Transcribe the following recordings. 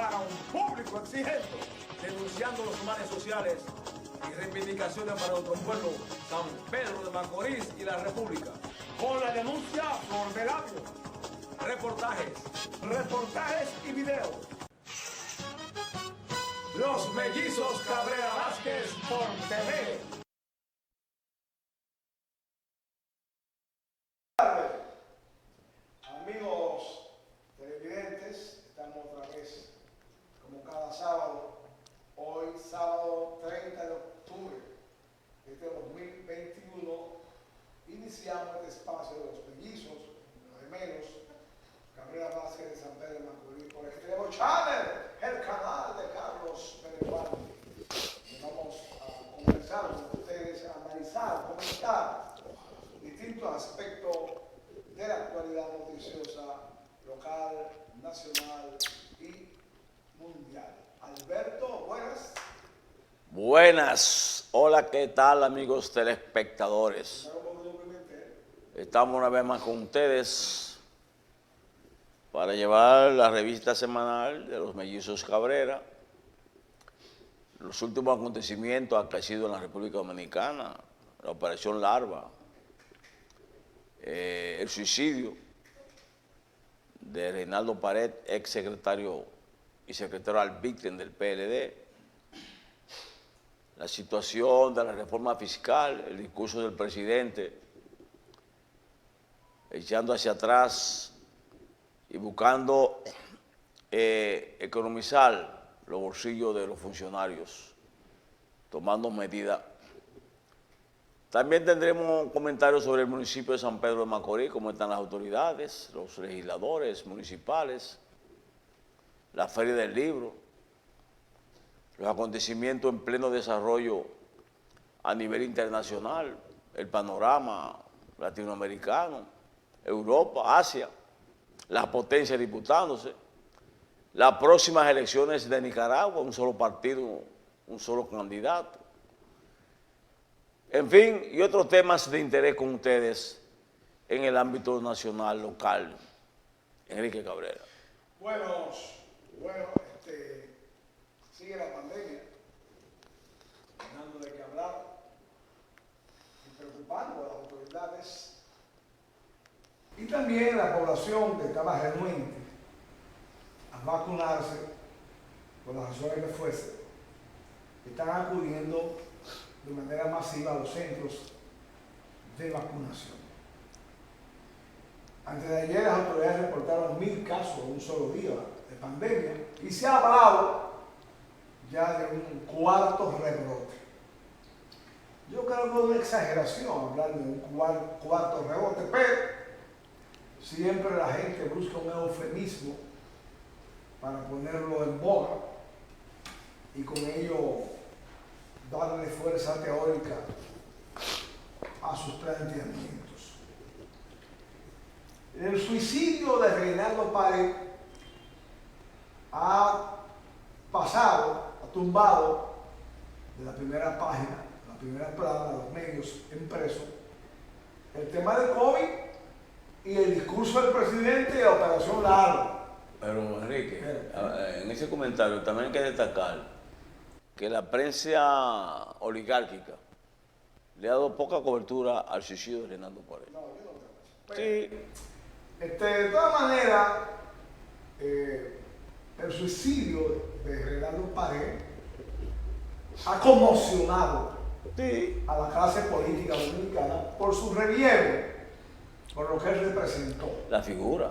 para un público exigente, denunciando los males sociales y reivindicaciones para nuestro pueblo, San Pedro de Macorís y la República. Con la denuncia Flor de Labio. Reportajes y videos. Los Mellizos Cabrera Vázquez por TV. Amigos televidentes, estamos otra vez como cada sábado, hoy sábado 30 de octubre de este 2021, iniciamos este espacio de los mellizos, los gemelos, Cabrera Vázquez de San Pedro de Macorís, por Extremo Channel, el canal de Carlos Pereguano. Vamos a conversar con ustedes, a analizar, comentar distintos aspectos de la actualidad noticiosa local, nacional y mundial. Alberto, buenas. Buenas. Hola, ¿qué tal, amigos telespectadores? Estamos una vez más con ustedes para llevar la revista semanal de los Mellizos Cabrera, los últimos acontecimientos acaecidos en la República Dominicana, la Operación Larva, el suicidio de Reinaldo Pared, ex secretario y secretario al víctima del PLD, la situación de la reforma fiscal, el discurso del presidente, echando hacia atrás y buscando economizar los bolsillos de los funcionarios, tomando medidas. También tendremos comentarios sobre el municipio de San Pedro de Macorís, cómo están las autoridades, los legisladores municipales, la Feria del Libro, los acontecimientos en pleno desarrollo a nivel internacional, el panorama latinoamericano, Europa, Asia, las potencias disputándose, las próximas elecciones de Nicaragua, un solo partido, un solo candidato. En fin, y otros temas de interés con ustedes en el ámbito nacional, local. Enrique Cabrera. Bueno, sigue la pandemia, dando de qué hablar y preocupando a las autoridades y también la población que estaba renuente a vacunarse por las razones que fuese, están acudiendo de manera masiva a los centros de vacunación. Antes de ayer las autoridades reportaron 1000 casos en un solo día de pandemia y se ha hablado ya de un cuarto rebrote. Yo creo que es una exageración hablar de un cuarto rebote, pero siempre la gente busca un eufemismo para ponerlo en boga y con ello darle fuerza teórica a sus planteamientos. El suicidio de Reinaldo Pared ha pasado, ha tumbado de la primera página, la primera plana de los medios impresos, el tema del COVID y el discurso del presidente de la Operación Larva. Pero, Enrique, en ese comentario también hay que destacar que la prensa oligárquica le ha dado poca cobertura al suicidio de Reinaldo Pared. No, yo no creo eso. Sí. De todas maneras, el suicidio de Reinaldo Pared ha conmocionado a la clase política dominicana por su relieve, por lo que él representó. La figura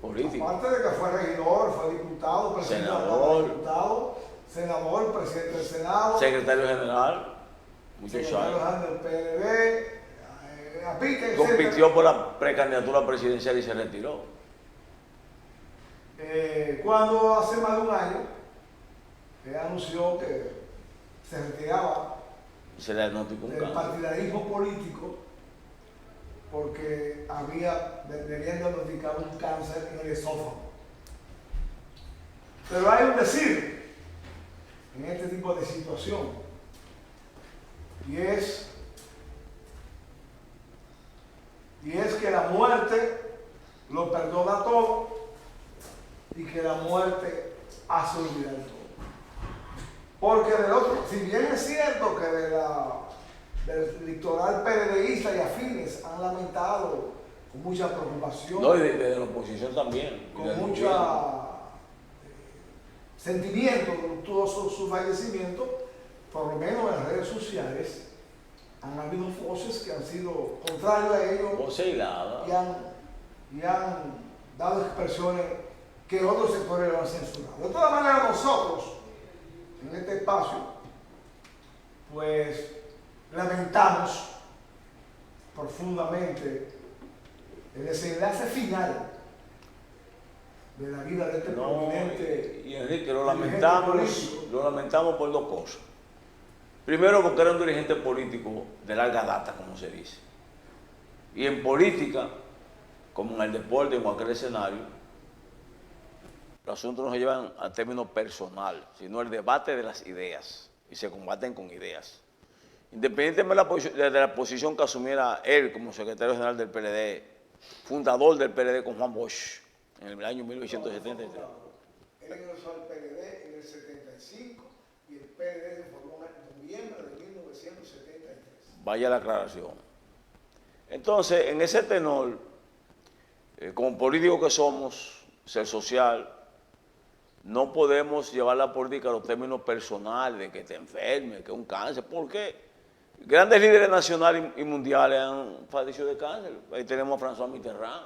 política. Aparte de que fue regidor, fue diputado, presidente de la Cámara de Diputados, senador, presidente del Senado, Secretario general, muchos secretario años. general del PLD, Compitió por la precandidatura presidencial y se retiró. Cuando hace más de un año él anunció que se retiraba Se le diagnosticó un del cáncer. partidarismo político porque debían diagnosticar un cáncer en el esófago. Pero hay un decir en este tipo de situación, y es que la muerte lo perdona todo y que la muerte hace olvidar todo. Porque del otro, si bien es cierto que del electoral PLDista y afines han lamentado con mucha preocupación, No, y de la oposición también. con mucho sentimiento luctuoso su fallecimiento, por lo menos en las redes sociales han habido voces que han sido contrarias a ellos Voces hiladas. y han dado expresiones que otros sectores lo han censurado. De todas maneras, nosotros, en este espacio, pues lamentamos profundamente el desenlace final de la vida de este prominente. Y Enrique, lo dirigente político. lamentamos por dos cosas. Primero, porque era un dirigente político de larga data, como se dice. Y en política, como en el deporte, en cualquier escenario, los asuntos no se llevan a términos personal, sino el debate de las ideas, y se combaten con ideas. Independientemente de la posición que asumiera él como secretario general del PLD, fundador del PLD con Juan Bosch, en el año 1973. Él ingresó al PLD en el 75 y el PLD se formó en noviembre de 1973. Vaya la aclaración. Entonces, en ese tenor, como políticos que somos, ser social, no podemos llevar la política a los términos personales, de que te enfermes, que es un cáncer. ¿Por qué? Grandes líderes nacionales y mundiales han padecido de cáncer. Ahí tenemos a François Mitterrand,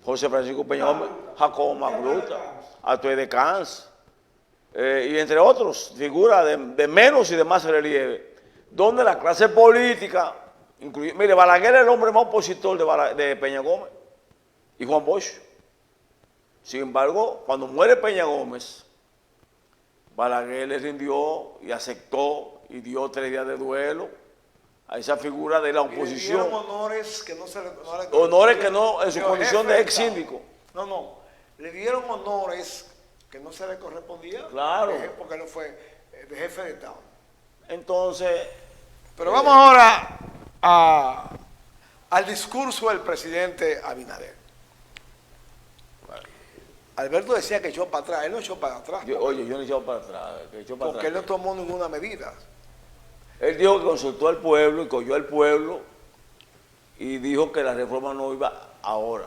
José Francisco Peña Gómez, Jacobo Magluta, Atué de Cans, y entre otros, figuras de menos y de más relieve, donde la clase política, mire, Balaguer es el hombre más opositor de Peña Gómez y Juan Bosch. Sin embargo, cuando muere Peña Gómez, Balaguer le rindió y aceptó y dio 3 días de duelo a esa figura de la oposición. Le dieron honores que no se le honores que no, en su condición de ex síndico. No, le dieron honores que no se le correspondían. Claro. Porque no fue de jefe de Estado. Entonces. Pero vamos ahora al discurso del presidente Abinader. Alberto decía que echó para atrás, él no echó para atrás. Yo no he echado para atrás. Porque él no tomó ninguna medida. Él dijo que consultó al pueblo y cogió al pueblo y dijo que la reforma no iba ahora.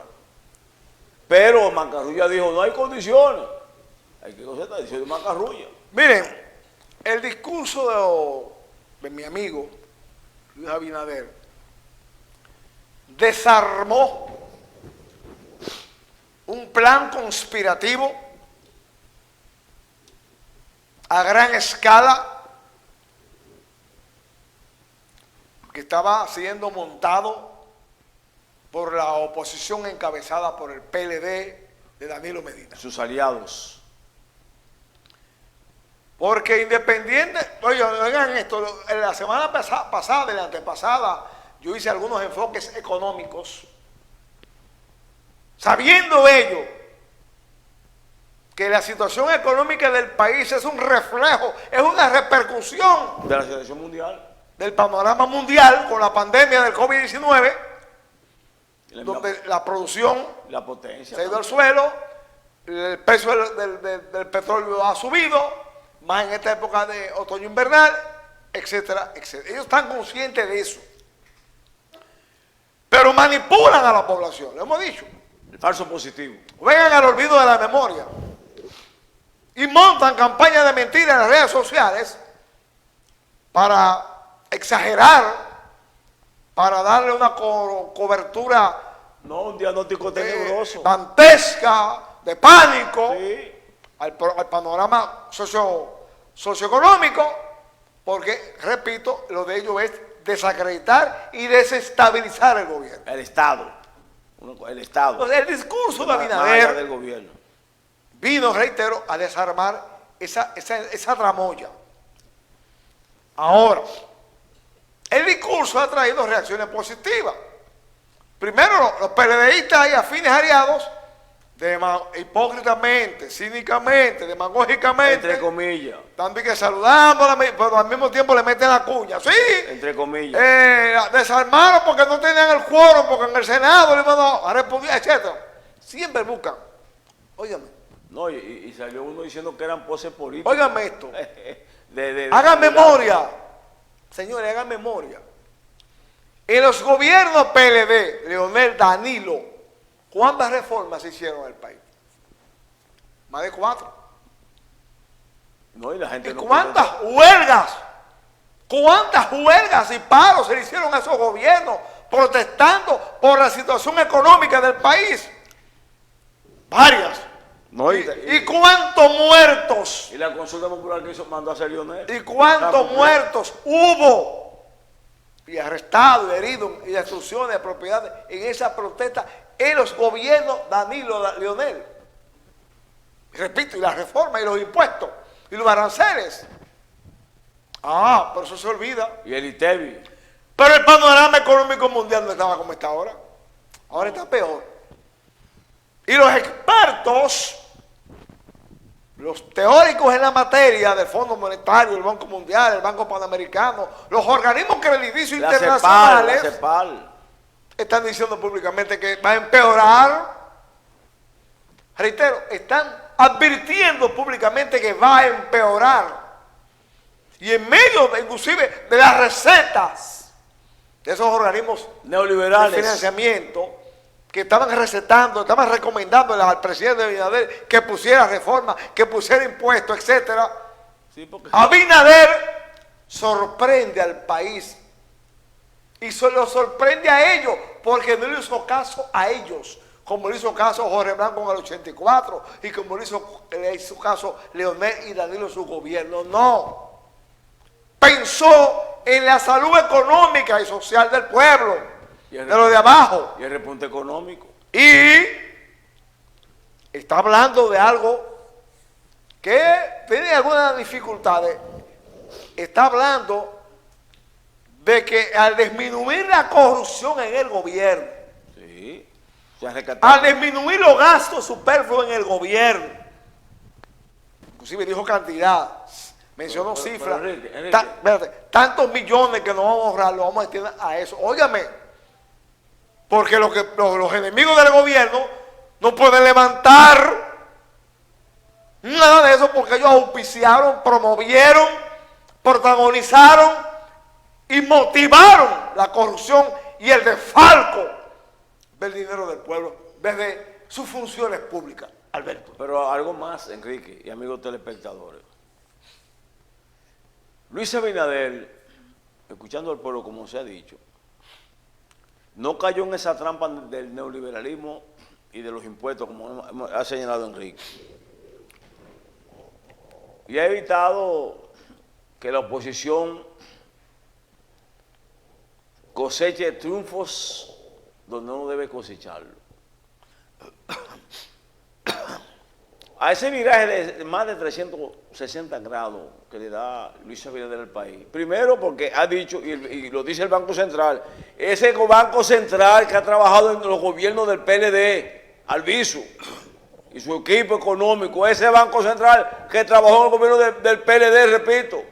Pero Macarrulla dijo, no hay condiciones. Hay que conocer la decisión de Macarrulla. Miren, el discurso de mi amigo Luis Abinader desarmó un plan conspirativo a gran escala que estaba siendo montado por la oposición encabezada por el PLD de Danilo Medina. Sus aliados. Porque independiente, oye, oigan esto, en la semana pasada y la antepasada, yo hice algunos enfoques económicos, sabiendo ello que la situación económica del país es un reflejo, es una repercusión de la situación mundial, del panorama mundial con la pandemia del COVID-19, donde la producción la potencia se ha ido al suelo, el precio del petróleo ha subido, más en esta época de otoño invernal, etcétera, etcétera. Ellos están conscientes de eso. Pero manipulan a la población, lo hemos dicho. El falso positivo. Vengan al olvido de la memoria y montan campañas de mentiras en las redes sociales para exagerar, para darle una cobertura un diagnóstico tenebroso, dantesca, de pánico, sí, al panorama socioeconómico, porque, repito, lo de ellos es desacreditar y desestabilizar el gobierno. El Estado. Entonces, el discurso de Abinader Abinader del gobierno vino, reitero, a desarmar esa tramoya. Ahora, el discurso ha traído reacciones positivas. Primero, los PLDistas y afines aliados, hipócritamente, cínicamente, demagógicamente, entre comillas, también que saludándola, pero al mismo tiempo le meten la cuña. Sí, entre comillas, desarmaron porque no tenían el quórum, porque en el Senado le iban a responder, etc. Siempre buscan, óigame, No, y salió uno diciendo que eran poses políticas. Óigame esto. Hagan memoria. Señores, hagan memoria. En los gobiernos PLD, Leonel, Danilo, ¿cuántas reformas se hicieron en el país? Más de 4. No, y la gente ¿Y no cuántas huelgas? ¿Cuántas huelgas y paros se le hicieron a esos gobiernos protestando por la situación económica del país? Varias. No, ¿Y cuántos muertos? Y la consulta popular que hizo mandó a hacer Leonel. ¿Y cuántos muertos hubo? Y arrestados, heridos y destrucciones de propiedades en esa protesta en los gobiernos Danilo, Leonel. Y repito, y la reforma y los impuestos y los aranceles. Ah, pero eso se olvida. Y el ITEBI. Pero el panorama económico mundial no estaba como está ahora. Ahora está peor. Y los expertos, los teóricos en la materia del Fondo Monetario, el Banco Mundial, el Banco Panamericano, los organismos crediticios internacionales, la CEPAL, están diciendo públicamente que va a empeorar. Reitero, están advirtiendo públicamente que va a empeorar. Y en medio, inclusive, de las recetas de esos organismos neoliberales de financiamiento, que estaban recetando, estaban recomendándole al presidente Abinader que pusiera reformas, que pusiera impuestos, etcétera. Sí, porque Abinader sorprende al país y lo sorprende a ellos porque no le hizo caso a ellos, como le hizo caso Jorge Blanco en el 84 y como le hizo caso Leonel y Danilo en su gobierno. No. Pensó en la salud económica y social del pueblo, de lo de abajo. Y el repunte económico. Y está hablando de algo que tiene algunas dificultades. Está hablando de que al disminuir la corrupción en el gobierno, sí, al disminuir los gastos superfluos en el gobierno, inclusive dijo cantidad, mencionó cifras, Enrique. tantos millones que nos vamos a ahorrar, lo vamos a destinar a eso. Óigame. Porque los enemigos del gobierno no pueden levantar nada de eso porque ellos auspiciaron, promovieron, protagonizaron y motivaron la corrupción y el desfalco del dinero del pueblo desde sus funciones públicas, Alberto. Pero algo más, Enrique y amigos telespectadores. Luis Abinader, escuchando al pueblo como se ha dicho, no cayó en esa trampa del neoliberalismo y de los impuestos, como ha señalado Enrique. Y ha evitado que la oposición coseche triunfos donde no debe cosecharlo. A ese viraje de más de 360 grados que le da Luis Abinader al país. Primero porque ha dicho, y lo dice el Banco Central, ese Banco Central que ha trabajado en los gobiernos del PLD, Albizu, y su equipo económico, ese Banco Central que trabajó en el gobierno del PLD, repito,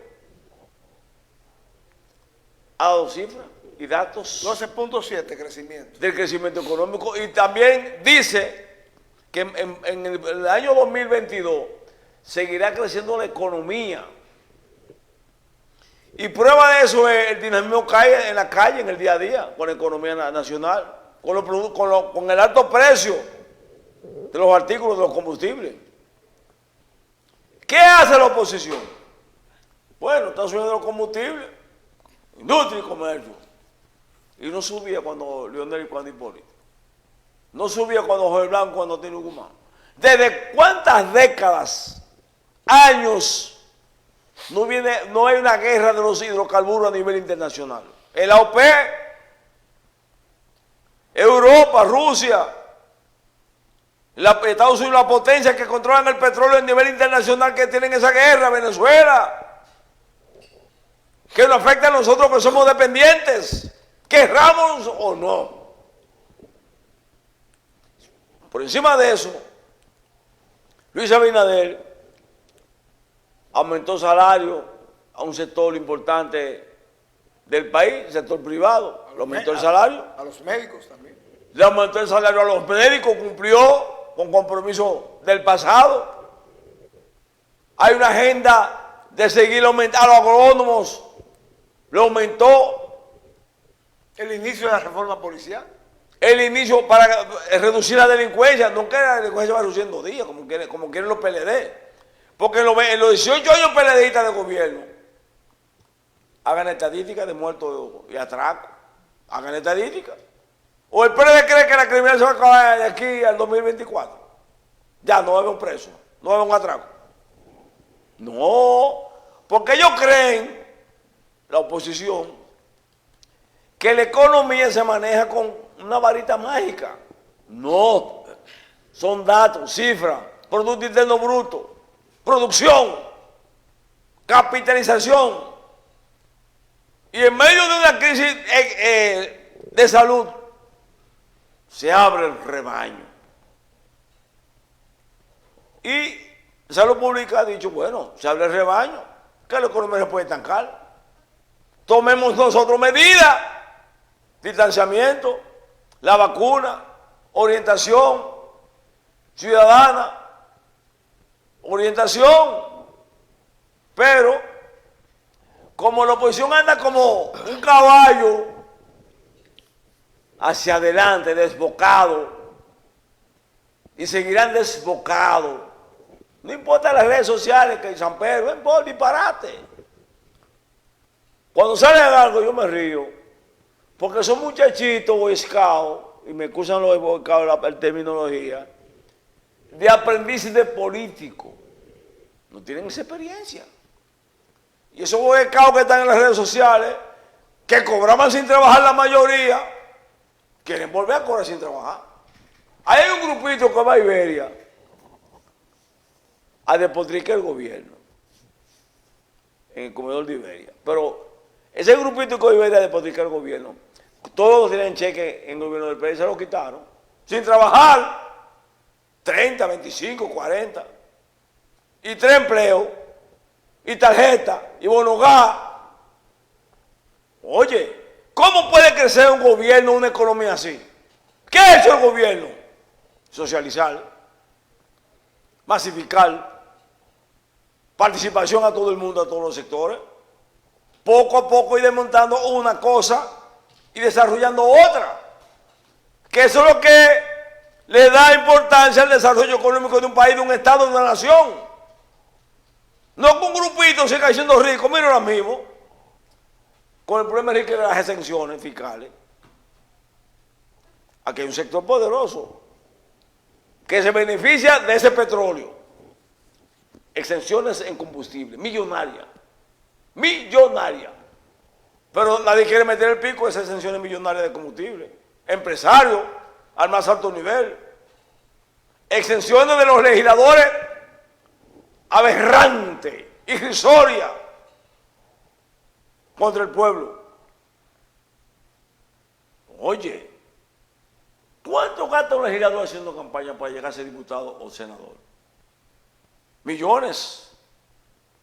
ha dado cifras y datos 12.7 crecimiento. del crecimiento económico, y también dice que en el año 2022 seguirá creciendo la economía. Y prueba de eso es el dinamismo que hay en la calle, en el día a día, con la economía nacional, con el alto precio de los artículos, de los combustibles. ¿Qué hace la oposición? Bueno, están subiendo los combustibles, industria y comercio. Y no subía cuando Leonel y cuando Hipólito. No subía cuando Jorge Blanco, cuando Tino Guzmán. ¿Desde cuántas décadas, años, no hay una guerra de los hidrocarburos a nivel internacional? El AOP, Europa, Rusia, Estados Unidos, las potencias que controlan el petróleo a nivel internacional, que tienen esa guerra, Venezuela, que nos afecta a nosotros que somos dependientes, querramos o no. Por encima de eso, Luis Abinader aumentó salario a un sector importante del país, el sector privado. Le aumentó el salario. A los médicos también. Le aumentó el salario a los médicos, cumplió con compromiso del pasado. Hay una agenda de seguir aumentando a los agrónomos. Lo aumentó El inicio de la reforma policial. el inicio para reducir la delincuencia. No que la delincuencia va reduciendo días, como quieren los PLD. Porque en los 18 años PLDistas de gobierno, hagan estadísticas de muertos y atracos. Hagan estadísticas. ¿O el PLD cree que la criminalidad se va a acabar de aquí al 2024? Ya no va a haber un preso, no va a haber un atraco. No, porque ellos creen, la oposición, que la economía se maneja con una varita mágica. No, son datos, cifras, Producto Interno Bruto, producción, capitalización. Y en medio de una crisis de salud, se abre el rebaño. Y Salud Pública ha dicho, bueno, se abre el rebaño, que la economía se puede estancar. Tomemos nosotros medidas, distanciamiento, la vacuna, orientación ciudadana, orientación. Pero, como la oposición anda como un caballo hacia adelante, desbocado, y seguirán desbocados. No importa las redes sociales que San Pedro, es por disparate. Cuando sale algo yo me río, porque son muchachitos boy scout, y me excusan los boy scout la terminología, de aprendices de políticos. No tienen esa experiencia. Y esos boy scout que están en las redes sociales, que cobraban sin trabajar la mayoría, quieren volver a cobrar sin trabajar. Hay un grupito que va a Iberia a despotricar el gobierno en el comedor de Iberia. Pero ese grupito que va a Iberia a despotricar el gobierno, todos tienen cheque en el gobierno del país, se lo quitaron. Sin trabajar, 30, 25, 40. Y 3 empleos, y tarjeta, y bonogás. Oye, ¿cómo puede crecer un gobierno, una economía así? ¿Qué ha hecho el gobierno? Socializar, masificar, participación a todo el mundo, a todos los sectores. Poco a poco ir desmontando una cosa y desarrollando otra. Que eso es lo que le da importancia al desarrollo económico de un país, de un estado, de una nación. No que un grupito siga siendo rico, mira ahora mismo, con el problema de las exenciones fiscales. Aquí hay un sector poderoso que se beneficia de ese petróleo. Exenciones en combustible, millonaria. Millonaria. Pero nadie quiere meter el pico de esas exenciones millonarias de combustible. Empresarios al más alto nivel. Exenciones de los legisladores aberrantes, irrisorias contra el pueblo. Oye, ¿cuánto gasta un legislador haciendo campaña para llegar a ser diputado o senador? Millones.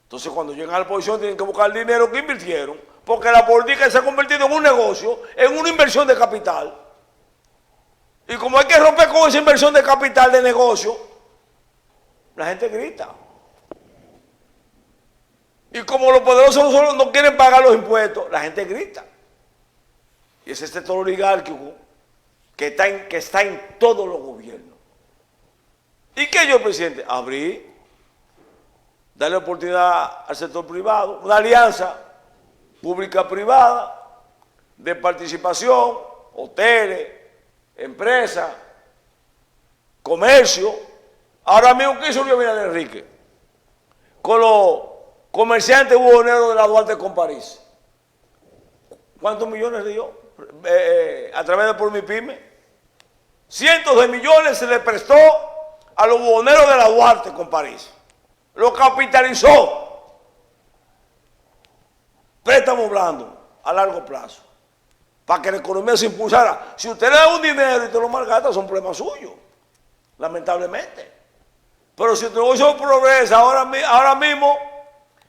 Entonces, cuando llegan a la oposición tienen que buscar el dinero que invirtieron, porque la política se ha convertido en un negocio, en una inversión de capital. Y como hay que romper con esa inversión de capital de negocio, la gente grita. Y como los poderosos no quieren pagar los impuestos, la gente grita. Y ese sector oligárquico que está en todos los gobiernos. ¿Y qué yo, presidente? Abrir, darle oportunidad al sector privado, una alianza pública-privada de participación, hoteles, empresas, comercio. Ahora mismo, ¿qué hizo Luis Abinader Enrique? Con los comerciantes buhoneros de la Duarte con París. ¿Cuántos millones le dio? A través de por mi pyme. Cientos de millones se le prestó a los buhoneros de la Duarte con París. Lo capitalizó. Préstamo blando a largo plazo. Para que la economía se impulsara. Si usted le da un dinero y te lo malgasta, son problemas suyos. Lamentablemente. Pero si el negocio progresa, ahora mismo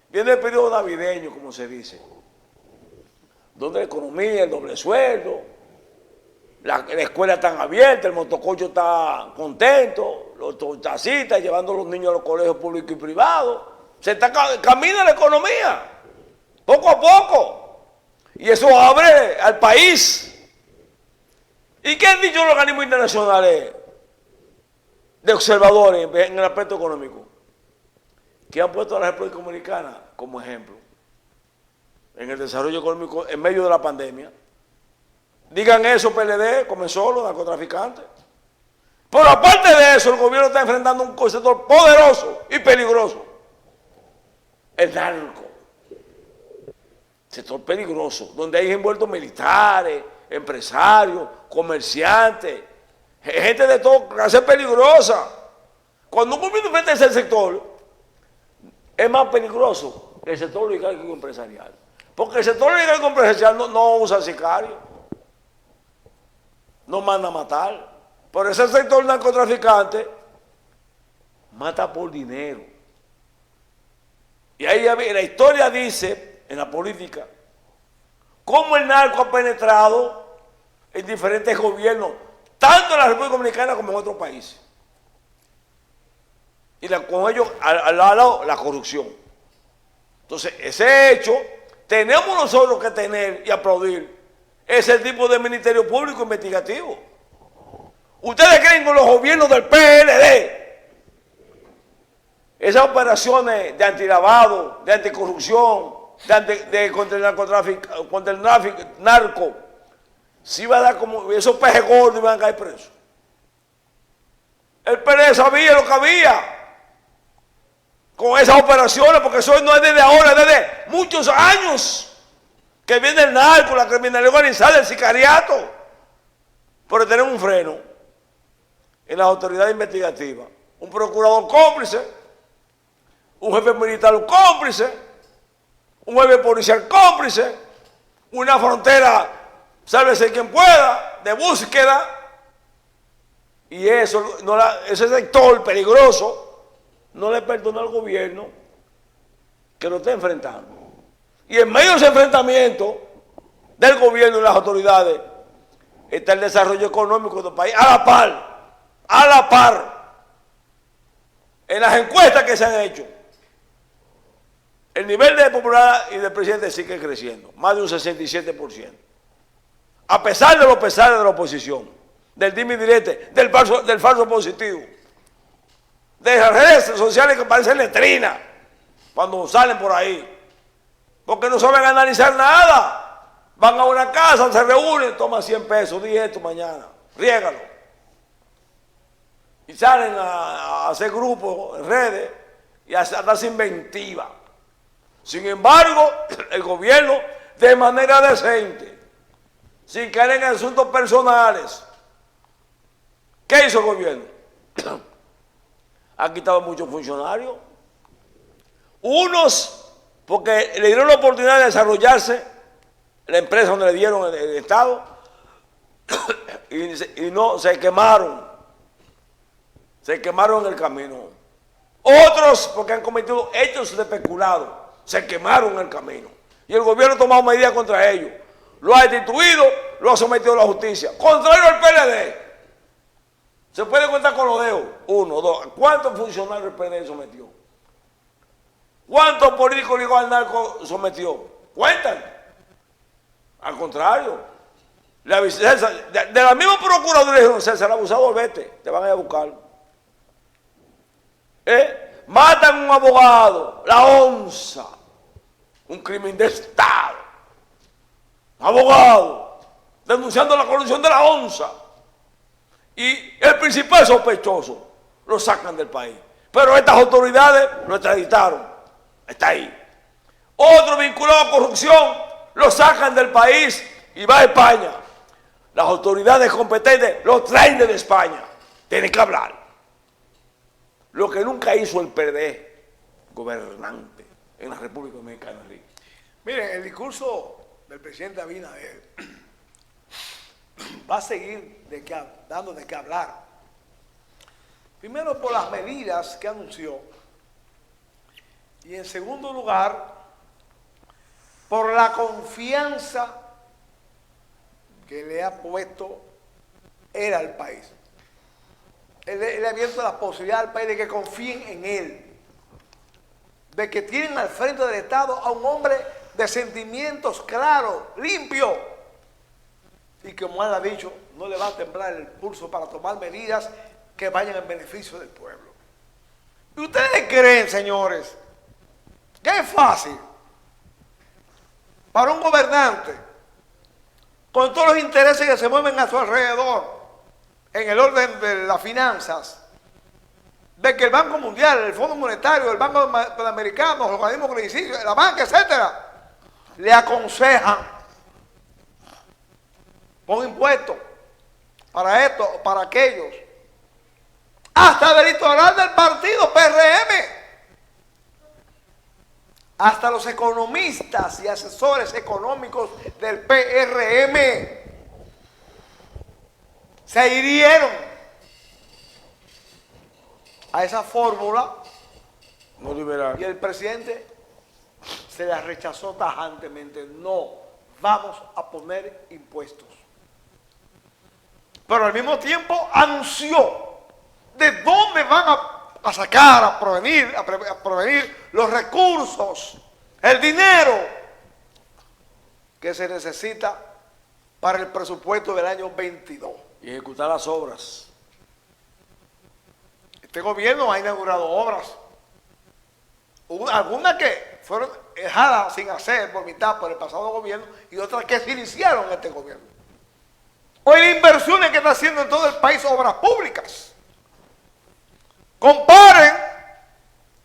viene el periodo navideño, como se dice. Donde la economía, el doble sueldo, la escuela está abierta, el motoconcho está contento, los taxistas llevando a los niños a los colegios públicos y privados. Camina la economía, poco a poco. Y eso abre al país. ¿Y qué han dicho los organismos internacionales de observadores en el aspecto económico? Que han puesto a la República Dominicana como ejemplo en el desarrollo económico en medio de la pandemia. Digan eso, PLD, comenzó los narcotraficantes. Pero aparte de eso, el gobierno está enfrentando un sector poderoso y peligroso. El narco. Sector peligroso, donde hay envueltos militares, empresarios, comerciantes, gente de todo clase peligrosa. Cuando un gobierno enfrenta ese sector, es más peligroso que el sector oligarquico y empresarial. Porque el sector oligarquico y empresarial no usa sicarios, no manda a matar. Pero ese sector narcotraficante mata por dinero. Y ahí la historia dice, en la política, cómo el narco ha penetrado en diferentes gobiernos, tanto en la República Dominicana como en otros países. Y con ello, al lado, la corrupción. Entonces, ese hecho, tenemos nosotros que tener y aplaudir ese tipo de ministerio público investigativo. ¿Ustedes creen con los gobiernos del PLD? Esas operaciones de antilavado, de anticorrupción, contra el narco, si va a dar como esos pejes gordos y van a caer presos. El PLD sabía lo que había con esas operaciones, porque eso no es desde ahora, es desde muchos años que viene el narco, la criminalidad organizada, el sicariato. Pero tenemos un freno en las autoridades investigativas, un procurador cómplice, un jefe militar cómplice, un jefe policial cómplice, una frontera, sálvese quien pueda, de búsqueda. Y eso, ese sector peligroso no le perdona al gobierno que lo está enfrentando. Y en medio de ese enfrentamiento del gobierno y las autoridades está el desarrollo económico del país a la par. En las encuestas que se han hecho, el nivel de popularidad y del presidente sigue creciendo, más de un 67%. A pesar de los pesares de la oposición, del dime y direte, del falso positivo, de las redes sociales que parecen letrinas cuando salen por ahí, porque no saben analizar nada. Van a una casa, se reúnen, toman 100 pesos, di esto mañana, riégalo. Y salen a hacer grupos en redes y a darse inventiva. Sin embargo, el gobierno, de manera decente, sin caer en asuntos personales, ¿qué hizo el gobierno? Ha quitado muchos funcionarios. Unos, porque le dieron la oportunidad de desarrollarse, la empresa donde le dieron el Estado, y no, se quemaron en el camino. Otros, porque han cometido hechos de peculado, se quemaron en el camino. Y el gobierno ha tomado medidas contra ellos. Lo ha destituido, lo ha sometido a la justicia. Contrario al PLD. Se puede contar con los dedos. 1, 2. ¿Cuántos funcionarios el PLD sometió? ¿Cuántos políticos ligó al narco sometió? Cuentan. Al contrario. De la misma procuradora dijeron, César, abusador, vete. Te van a ir a buscar. Matan a un abogado, la onza, un crimen de Estado, abogado, denunciando la corrupción de la onza, y el principal sospechoso lo sacan del país. Pero estas autoridades lo extraditaron, está ahí. Otro vinculado a corrupción lo sacan del país y va a España. Las autoridades competentes lo traen desde España, tienen que hablar. Lo que nunca hizo el PLD gobernante en la República Dominicana. Miren, el discurso del presidente Abinader va a seguir dando de qué hablar. Primero por las medidas que anunció y en segundo lugar por la confianza que le ha puesto era el país. Él ha abierto la posibilidad al país de que confíen en él, de que tienen al frente del Estado a un hombre de sentimientos claros, limpio, y que, como él ha dicho, no le va a temblar el pulso para tomar medidas que vayan en beneficio del pueblo. ¿Y ustedes creen, señores, que es fácil para un gobernante, con todos los intereses que se mueven a su alrededor, en el orden de las finanzas, de que el Banco Mundial, el Fondo Monetario, el Banco Panamericano, los organismos crediticios, la banca, etcétera, le aconsejan: pon impuestos para esto o para aquellos, hasta del litoral del partido PRM, hasta los economistas y asesores económicos del PRM se adhirieron a esa fórmula No liberal. y el presidente se la rechazó tajantemente. No vamos a poner impuestos. Pero al mismo tiempo anunció de dónde van a sacar, a provenir los recursos, el dinero que se necesita para el presupuesto del año 22. Y ejecutar las obras. Este gobierno ha inaugurado obras, algunas que fueron dejadas sin hacer por mitad por el pasado gobierno y otras que se iniciaron en este gobierno. Hoy las inversiones que está haciendo en todo el país, obras públicas. Comparen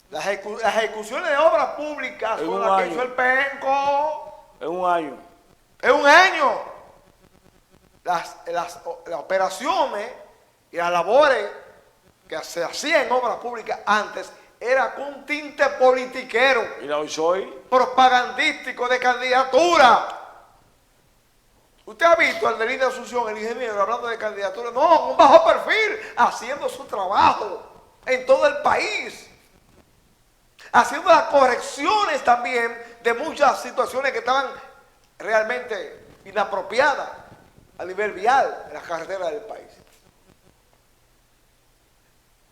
las ejecuciones de obras públicas con las que hizo el PENCO. En un año. En un año. Las operaciones y las labores que se hacían en obras públicas antes era con un tinte politiquero. Mira, hoy soy. Propagandístico de candidatura. ¿Usted ha visto al de Línea Asunción, el ingeniero, hablando de candidatura? No, un bajo perfil, haciendo su trabajo en todo el país. Haciendo las correcciones también de muchas situaciones que estaban realmente inapropiadas a nivel vial en las carreteras del país.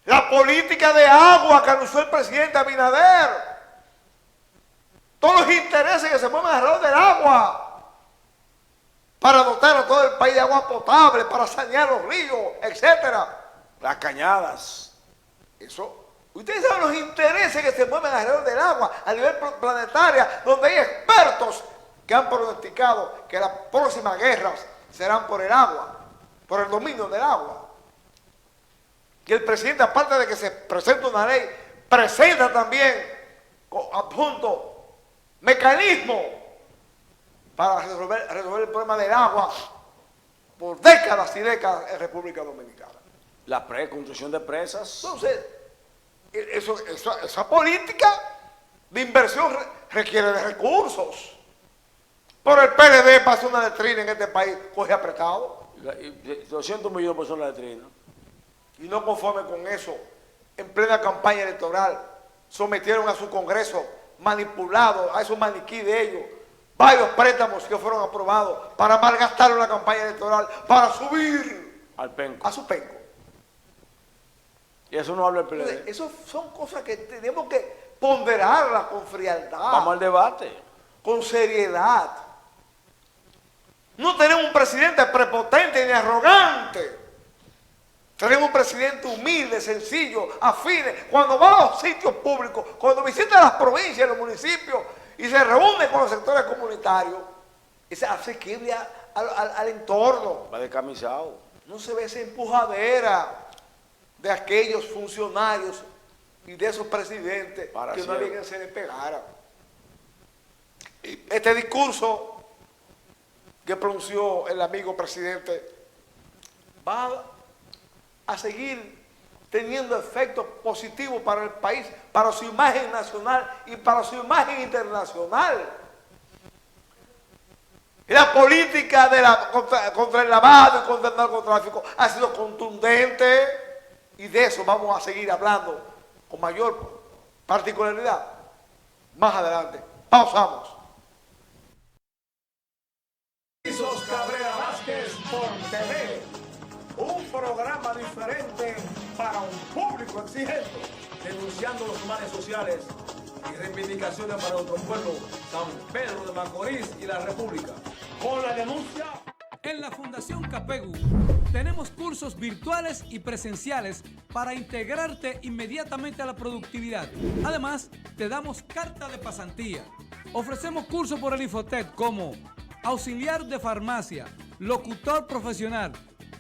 La política de agua que anunció el presidente Abinader. Todos los intereses que se mueven alrededor del agua. Para dotar a todo el país de agua potable, para sanear los ríos, etcétera. Las cañadas. Eso. Ustedes saben los intereses que se mueven alrededor del agua a nivel planetario, donde hay expertos que han pronosticado que las próximas guerras serán por el agua, por el dominio del agua. Y el presidente, aparte de que se presenta una ley, presenta también adjunto mecanismos para resolver el problema del agua por décadas y décadas en República Dominicana. La construcción de presas. Entonces, esa política de inversión requiere de recursos. Pero el PLD para hacer una letrina en este país coge apretado. 200 millones por la letrina. Y no conforme con eso, en plena campaña electoral, sometieron a su Congreso manipulado, a esos maniquí de ellos, varios préstamos que fueron aprobados para malgastar en la campaña electoral, para subir al penco. A su penco. Y eso no habla el PLD. Entonces, eso son cosas que tenemos que ponderarlas con frialdad. Vamos al debate. Con seriedad. No tenemos un presidente prepotente ni arrogante. Tenemos un presidente humilde, sencillo, afine. Cuando va a los sitios públicos, cuando visita las provincias, los municipios y se reúne con los sectores comunitarios, es asequible al entorno. Va descamisado. No se ve esa empujadera de aquellos funcionarios y de esos presidentes que no había que se les pegara. Este discurso que pronunció el amigo presidente va a seguir teniendo efectos positivos para el país, para su imagen nacional y para su imagen internacional. Y la política contra el lavado y contra el narcotráfico ha sido contundente y de eso vamos a seguir hablando con mayor particularidad más adelante. Pausamos. Cabrera Vázquez por TV. diferente para un público exigente, denunciando los males sociales y reivindicaciones para nuestro pueblo, San Pedro de Macorís y la República. Con la denuncia... En la Fundación Capegu tenemos cursos virtuales y presenciales para integrarte inmediatamente a la productividad. Además, te damos carta de pasantía. Ofrecemos cursos por el Infotec como auxiliar de farmacia, locutor profesional,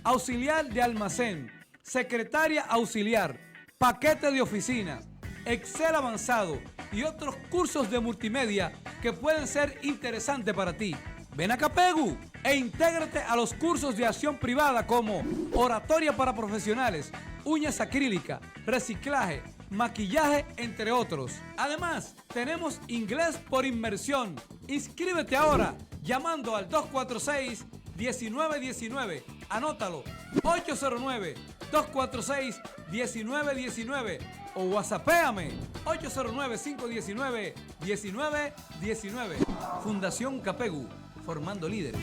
auxiliar de almacén, secretaria auxiliar, paquete de oficina, Excel avanzado y otros cursos de multimedia que pueden ser interesantes para ti. Ven a Capegu e intégrate a los cursos de acción privada como oratoria para profesionales, uñas acrílicas, reciclaje, maquillaje, entre otros. Además, tenemos inglés por inmersión. Inscríbete ahora llamando al 246-1919. Anótalo, 809-246-1919 o whatsappéame 809-519-1919. Fundación Capegu, formando líderes.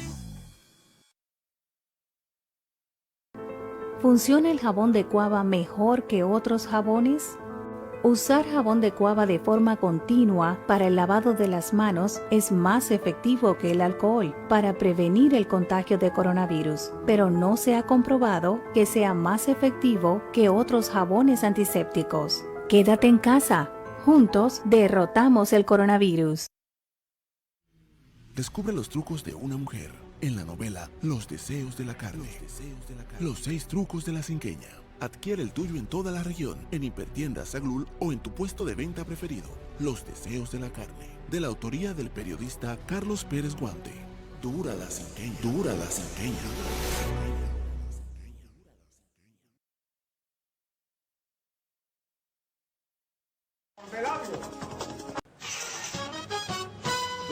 ¿Funciona el jabón de cuava mejor que otros jabones? Usar jabón de cuava de forma continua para el lavado de las manos es más efectivo que el alcohol para prevenir el contagio de coronavirus, pero no se ha comprobado que sea más efectivo que otros jabones antisépticos. Quédate en casa. Juntos derrotamos el coronavirus. Descubre los trucos de una mujer en la novela Los deseos de la carne. Los 6 trucos de la cinqueña. Adquiere el tuyo en toda la región, en Hipertiendas Saglul o en tu puesto de venta preferido. Los deseos de la carne. De la autoría del periodista Carlos Pérez Guante. Dura la cinqueña. Dura la cinqueña.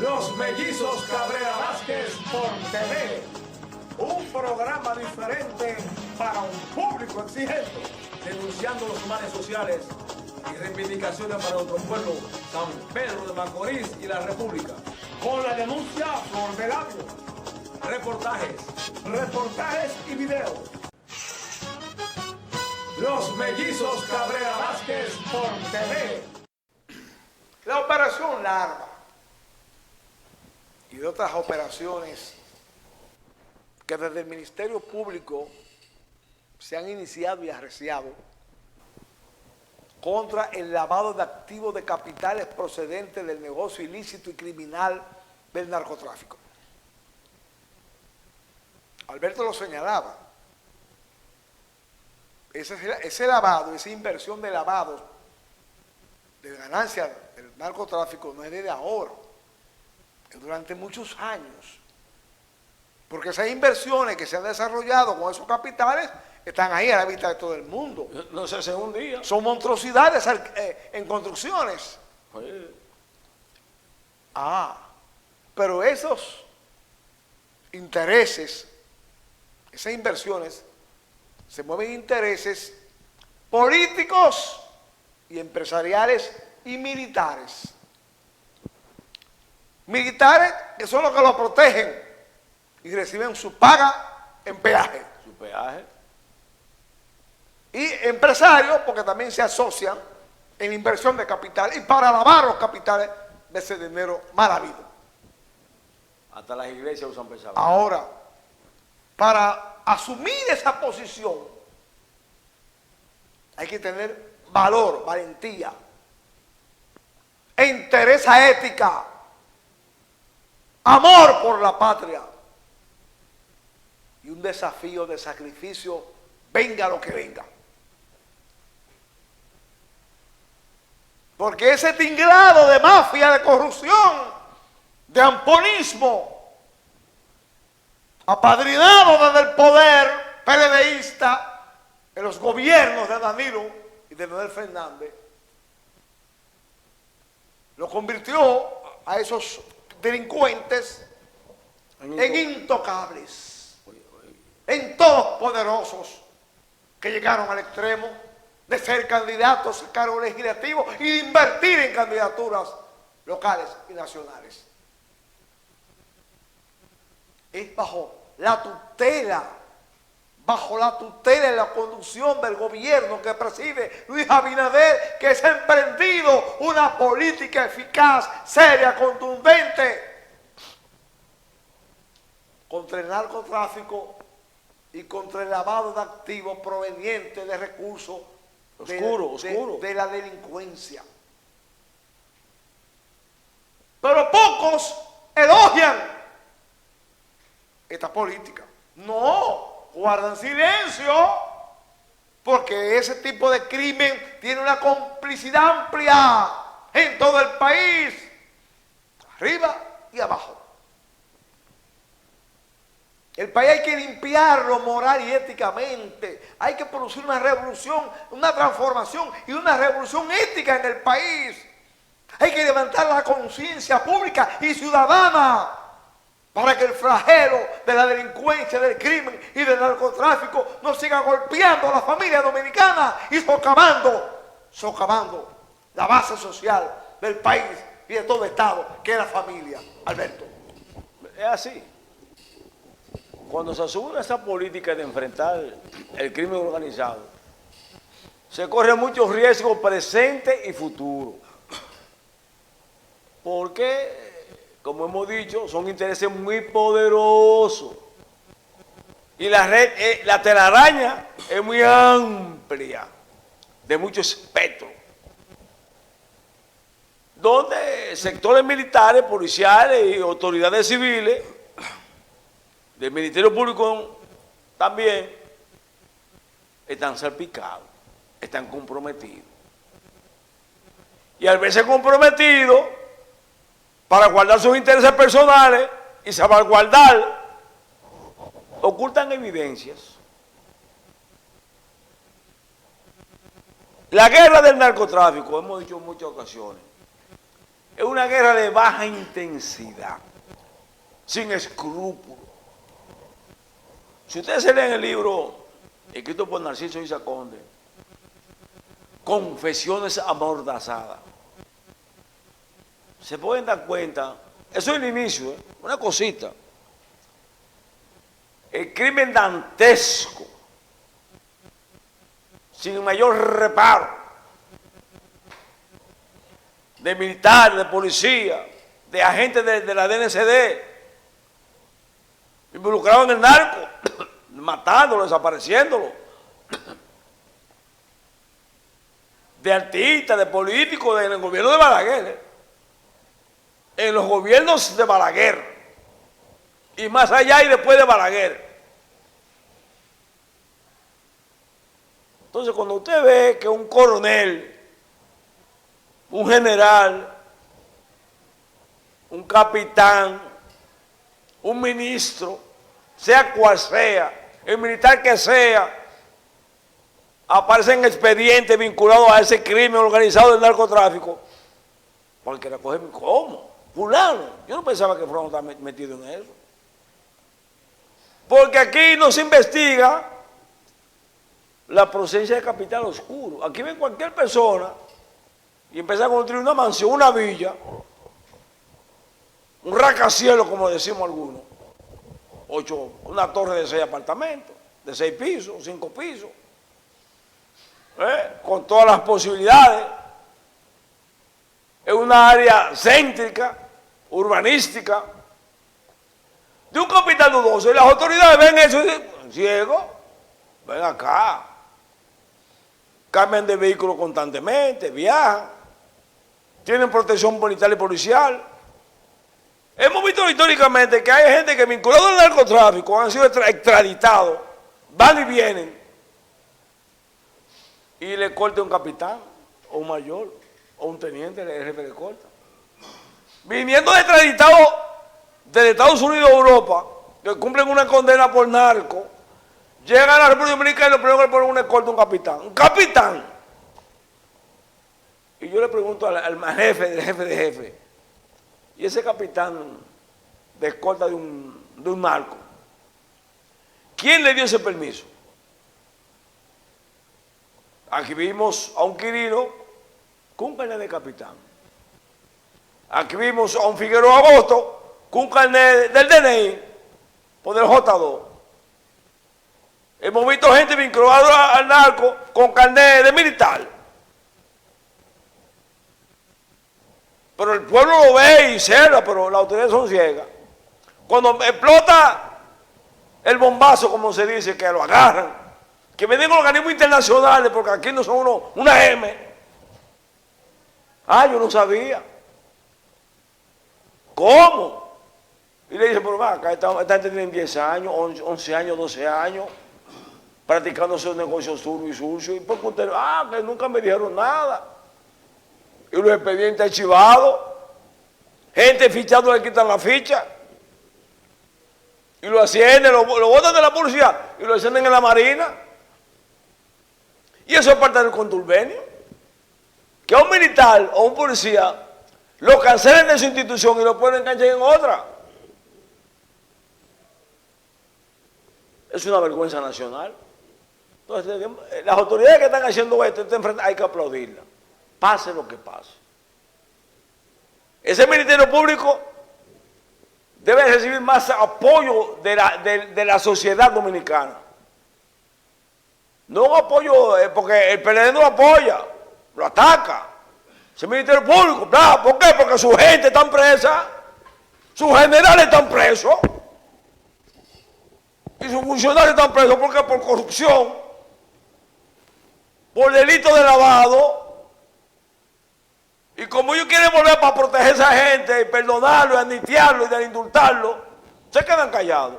Los Mellizos Cabrera Vázquez por TV. Un programa diferente para un público exigente, denunciando los males sociales y reivindicaciones para nuestro pueblo, San Pedro de Macorís y la República. Con la denuncia Flor de Labio. Reportajes y videos. Los Mellizos Cabrera Vázquez por TV. La operación Larva y de otras operaciones que desde el Ministerio Público se han iniciado y arreciado contra el lavado de activos de capitales procedentes del negocio ilícito y criminal del narcotráfico. Alberto lo señalaba. Ese lavado, esa inversión de lavado de ganancias del narcotráfico no es desde ahora, es durante muchos años. Porque esas inversiones que se han desarrollado con esos capitales están ahí a la vista de todo el mundo. No se hace un día. Son monstruosidades en construcciones. Oye. Pero esos intereses, esas inversiones, se mueven intereses políticos y empresariales y militares. Militares que son los que lo protegen y reciben su paga en peaje. Su peaje. Y empresarios porque también se asocian en inversión de capital y para lavar los capitales de ese dinero mal habido. Hasta las iglesias usan pesados. Ahora, para asumir esa posición hay que tener valor, valentía, entereza ética, amor por la patria y un desafío de sacrificio, venga lo que venga. Porque ese tinglado de mafia, de corrupción, de amponismo, apadrinado desde el poder PLDista en los gobiernos de Danilo y de Leonel Fernández, lo convirtió a esos delincuentes en intocables, en todos poderosos que llegaron al extremo de ser candidatos a cargos legislativos y de invertir en candidaturas locales y nacionales. Es bajo la tutela bajo la tutela y la conducción del gobierno que preside Luis Abinader, que se ha emprendido una política eficaz, seria, contundente contra el narcotráfico y contra el lavado de activos provenientes de recursos de la delincuencia. Pero pocos elogian esta política. No, guardan silencio, porque ese tipo de crimen tiene una complicidad amplia en todo el país, arriba y abajo. El país hay que limpiarlo moral y éticamente. Hay que producir una revolución, una transformación y una revolución ética en el país. Hay que levantar la conciencia pública y ciudadana para que el flagelo de la delincuencia, del crimen y del narcotráfico no siga golpeando a la familia dominicana y socavando la base social del país y de todo Estado, que es la familia. Alberto. Es así. Cuando se asume esa política de enfrentar el crimen organizado, se corren muchos riesgos presentes y futuros. Porque, como hemos dicho, son intereses muy poderosos. Y la telaraña es muy amplia, de mucho espectro. Donde sectores militares, policiales y autoridades civiles, del Ministerio Público también, están salpicados, están comprometidos. Y al verse comprometidos, para guardar sus intereses personales y salvaguardar, ocultan evidencias. La guerra del narcotráfico, hemos dicho en muchas ocasiones, es una guerra de baja intensidad, sin escrúpulos. Si ustedes se leen el libro escrito por Narciso Isa Conde, Confesiones amordazadas, se pueden dar cuenta, eso es el inicio, una cosita. El crimen dantesco, sin mayor reparo, de militares, de policía, de agentes de la DNCD, involucrados en el narco, matándolo, desapareciéndolo, de artistas, de políticos, en el gobierno de Balaguer, en los gobiernos de Balaguer, y más allá y después de Balaguer. Entonces, cuando usted ve que un coronel, un general, un capitán, un ministro, sea cual sea, el militar que sea, aparece en expedientes vinculados a ese crimen organizado del narcotráfico, porque recoger, ¿cómo? Fulano, yo no pensaba que Fulano estaba metido en eso. Porque aquí no se investiga la procedencia de capital oscuro. Aquí ven cualquier persona y empieza a construir una mansión, una villa, un rascacielos, como decimos algunos, una torre de 6 apartamentos, de 6 pisos, 5 pisos, con todas las posibilidades. Es una área céntrica, urbanística, de un capital dudoso. Y las autoridades ven eso y dicen, ciego, ven acá. Cambian de vehículo constantemente, viajan, tienen protección militar y policial. Hemos visto históricamente que hay gente que vinculados al narcotráfico han sido extraditados, van y vienen, y le corta un capitán, o un mayor, o un teniente, el jefe de corta. Viniendo de extraditados de Estados Unidos a Europa, que cumplen una condena por narco, llegan a la República Dominicana y lo primero que le ponen una escolta a un capitán. ¡Un capitán! Y yo le pregunto al jefe de jefe, ¿y ese capitán de escolta de un narco, quién le dio ese permiso? Aquí vimos a un Quirino con un carnet de capitán. Aquí vimos a un Figueroa Agosto con un carnet del DNI por el J2. Hemos visto gente vinculada al narco con carnet de militar. Pero el pueblo lo ve y cierra, pero las autoridades son ciegas. Cuando explota el bombazo, como se dice, que lo agarran, que me den organismos internacionales, porque aquí no son una M. Ah, yo no sabía. ¿Cómo? Y le dice, pero va, acá esta gente tiene 10 años, 11 años, 12 años, practicando esos negocios turbios y sucios. ¿Y por qué usted? Que nunca me dijeron nada. Y los expedientes archivados, gente fichando le quitan la ficha. Y lo ascienden, lo botan de la policía y lo ascienden en la marina. Y eso es parte del conturbernio. Que a un militar o un policía lo cancelen de su institución y lo pueden enganchar en otra. Es una vergüenza nacional. Entonces, las autoridades que están haciendo esto, hay que aplaudirlas. Pase lo que pase. Ese Ministerio Público debe recibir más apoyo de la sociedad dominicana. No un apoyo, porque el PLD no lo apoya, lo ataca. Ese Ministerio Público, ¿verdad? ¿Por qué? Porque su gente está presa, sus generales están presos, y sus funcionarios están presos, ¿por qué? Por corrupción, por delito de lavado. Y como ellos quieren volver para proteger a esa gente, y perdonarlo, y amnistiarlo, y de indultarlo, se quedan callados.